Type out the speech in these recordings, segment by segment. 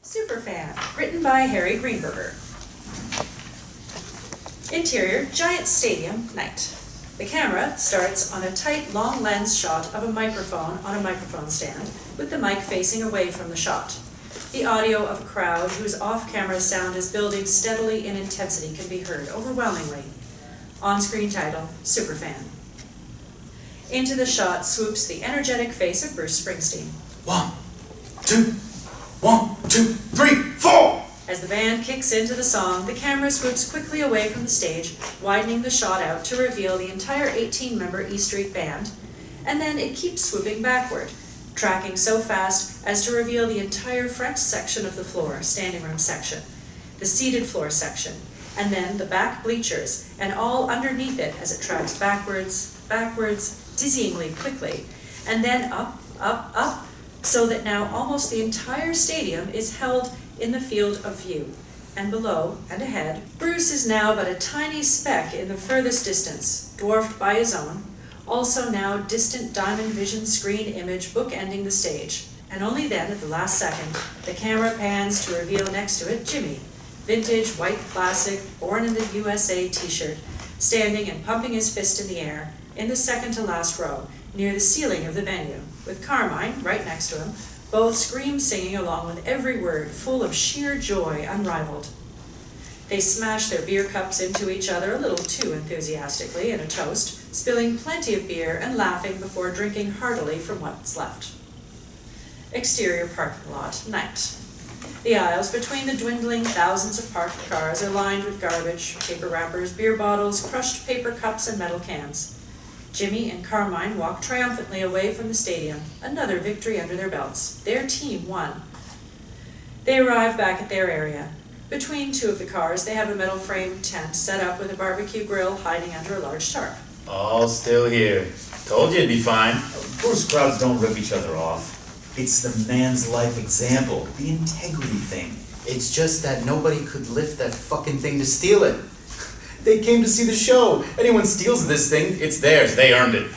SuperFan, written by Harry Greenberger. Interior, giant stadium, night. The camera starts on a tight, long lens shot of a microphone on a microphone stand, with the mic facing away from the shot. The audio of a crowd whose off-camera sound is building steadily in intensity can be heard overwhelmingly. On-screen title, SuperFan. Into the shot swoops the energetic face of Bruce Springsteen. 1, 2, 1, 2, 3, 4! As the band kicks into the song, the camera swoops quickly away from the stage, widening the shot out to reveal the entire 18-member E Street Band, and then it keeps swooping backward, tracking so fast as to reveal the entire front section of the floor, standing room section, the seated floor section, and then the back bleachers, and all underneath it as it tracks backwards, dizzyingly quickly, and then up, so that now almost the entire stadium is held in the field of view. And below and ahead, Bruce is now but a tiny speck in the furthest distance, dwarfed by his own, also now distant diamond vision screen image bookending the stage. And only then, at the last second, the camera pans to reveal next to it Jimmy, vintage, white, classic, born in the USA t-shirt, standing and pumping his fist in the air, in the second to last row, near the ceiling of the venue, with Carmine, right next to him, both scream-singing along with every word, full of sheer joy unrivaled. They smash their beer cups into each other a little too enthusiastically in a toast, spilling plenty of beer and laughing before drinking heartily from what's left. Exterior parking lot, night. The aisles between the dwindling thousands of parked cars are lined with garbage, paper wrappers, beer bottles, crushed paper cups, and metal cans. Jimmy and Carmine walk triumphantly away from the stadium, another victory under their belts. Their team won. They arrive back at their area. Between two of the cars, they have a metal frame tent set up with a barbecue grill hiding under a large tarp. All still here. Told you it'd be fine. Of course crowds don't rip each other off. It's the man's life example, the integrity thing. It's just that nobody could lift that fucking thing to steal it. They came to see the show. Anyone steals this thing, it's theirs. They earned it.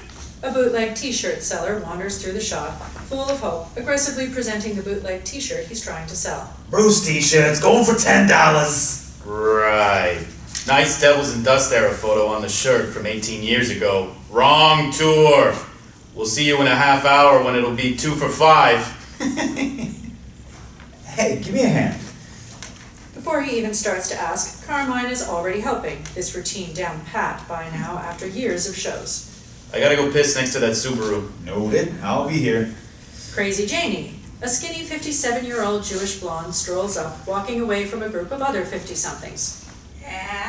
A bootleg t-shirt seller wanders through the shop, full of hope, aggressively presenting the bootleg t-shirt he's trying to sell. Bruce t-shirts, going for $10. Right. Nice Devils and Dust era photo on the shirt from 18 years ago. Wrong tour. We'll see you in a half hour when it'll be 2 for $5. Hey, give me a hand. Before he even starts to ask, Carmine is already helping, this routine down pat by now after years of shows. I gotta go piss next to that Subaru. Noted. I'll be here. Crazy Janey, a skinny 57-year-old Jewish blonde, strolls up, walking away from a group of other 50-somethings.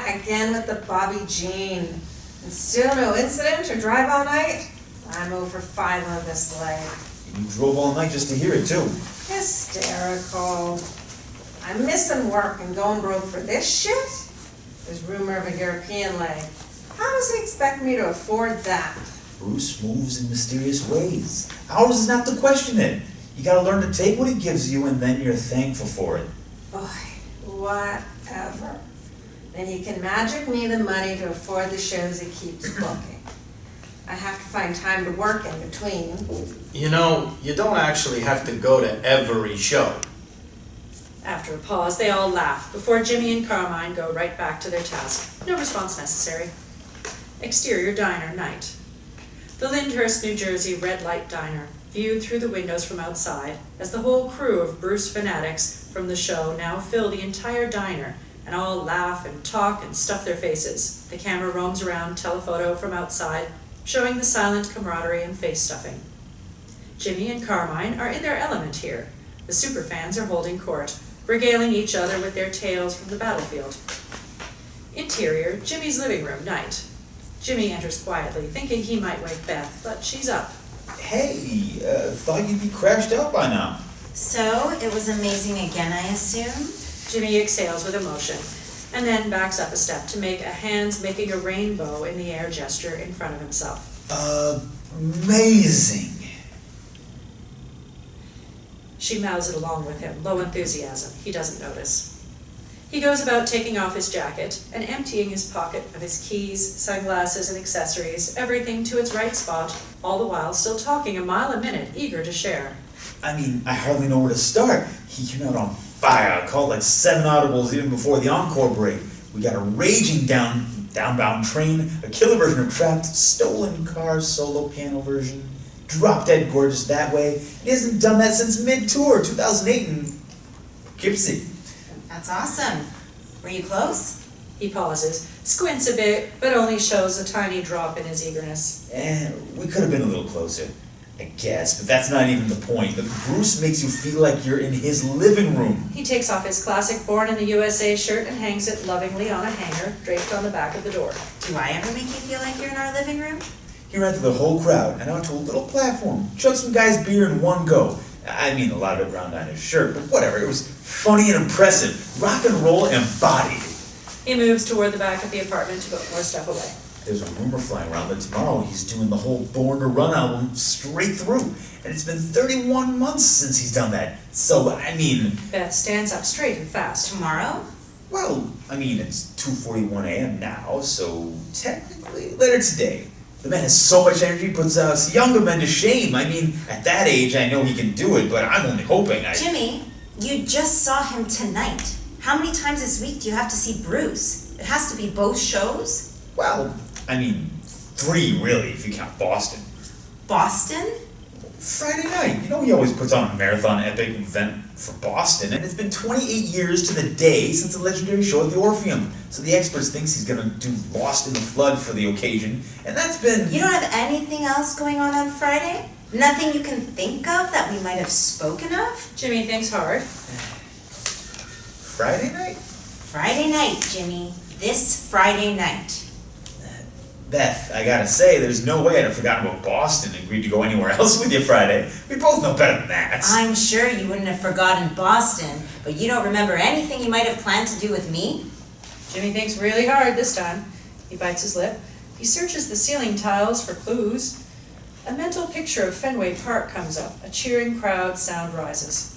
Again with the Bobby Jean. And still no incident or drive all night? I'm over 5 on this leg. You drove all night just to hear it, too. Hysterical. I'm missing work and going broke for this shit? There's rumor of a European leg. How does he expect me to afford that? Bruce moves in mysterious ways. Ours is not to question it. You gotta learn to take what he gives you and then you're thankful for it. Boy, whatever. Then he can magic me the money to afford the shows he keeps booking. I have to find time to work in between. You know, you don't actually have to go to every show. After a pause, they all laugh before Jimmy and Carmine go right back to their task. No response necessary. Exterior diner, night. The Lyndhurst, New Jersey red light diner, viewed through the windows from outside, as the whole crew of Bruce fanatics from the show now fill the entire diner, and all laugh and talk and stuff their faces. The camera roams around telephoto from outside, showing the silent camaraderie and face stuffing. Jimmy and Carmine are in their element here. The superfans are holding court, regaling each other with their tales from the battlefield. Interior, Jimmy's living room, night. Jimmy enters quietly, thinking he might wake Beth, but she's up. Hey, thought you'd be crashed out by now. So, it was amazing again, I assume? Jimmy exhales with emotion, and then backs up a step to make a hands making a rainbow in the air gesture in front of himself. Amazing. She mouths it along with him, low enthusiasm. He doesn't notice. He goes about taking off his jacket and emptying his pocket of his keys, sunglasses, and accessories, everything to its right spot, all the while still talking a mile a minute, eager to share. I mean, I hardly know where to start. He came out on fire. I called like 7 audibles even before the encore break. We got a raging downbound train, a killer version of Trapped, stolen cars, solo piano version, drop dead gorgeous that way. He hasn't done that since mid-tour, 2008 in Poughkeepsie. That's awesome. Were you close? He pauses, squints a bit, but only shows a tiny drop in his eagerness. We could have been a little closer, I guess, but that's not even the point. But Bruce makes you feel like you're in his living room. He takes off his classic Born in the USA shirt and hangs it lovingly on a hanger draped on the back of the door. Do I ever make you feel like you're in our living room? He ran through the whole crowd and out to a little platform, chugged some guy's beer in one go. I mean, a lot of it round on his shirt, but whatever. It was funny and impressive. Rock and roll embodied. He moves toward the back of the apartment to put more stuff away. There's a rumor flying around that tomorrow he's doing the whole Born to Run album straight through. And it's been 31 months since he's done that. So, I mean... Beth stands up straight and fast. Tomorrow? Well, I mean, it's 2:41 a.m. now, so technically later today. The man has so much energy, he puts us younger men to shame. I mean, at that age, I know he can do it, but I'm only hoping Jimmy, you just saw him tonight. How many times this week do you have to see Bruce? It has to be both shows? Well, I mean, 3 really, if you count Boston. Boston? Friday night. You know he always puts on a marathon epic event for Boston, and it's been 28 years to the day since the legendary show at the Orpheum. So the experts thinks he's gonna do Lost in the Flood for the occasion, and that's been... You don't have anything else going on Friday? Nothing you can think of that we might have spoken of? Jimmy thinks hard. Friday night? Friday night, Jimmy. This Friday night. Beth, I gotta say, there's no way I'd have forgotten about Boston and agreed to go anywhere else with you Friday. We both know better than that. I'm sure you wouldn't have forgotten Boston, but you don't remember anything you might have planned to do with me? Jimmy thinks really hard this time. He bites his lip. He searches the ceiling tiles for clues. A mental picture of Fenway Park comes up. A cheering crowd sound rises.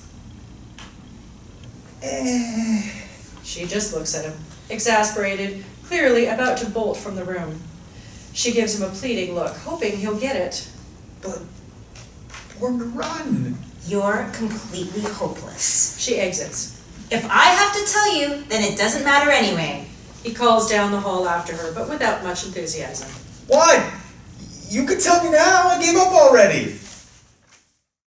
She just looks at him, exasperated, clearly about to bolt from the room. She gives him a pleading look, hoping he'll get it. But Born to Run. You're completely hopeless. She exits. If I have to tell you, then it doesn't matter anyway. He calls down the hall after her, but without much enthusiasm. What? You could tell me now. I gave up already.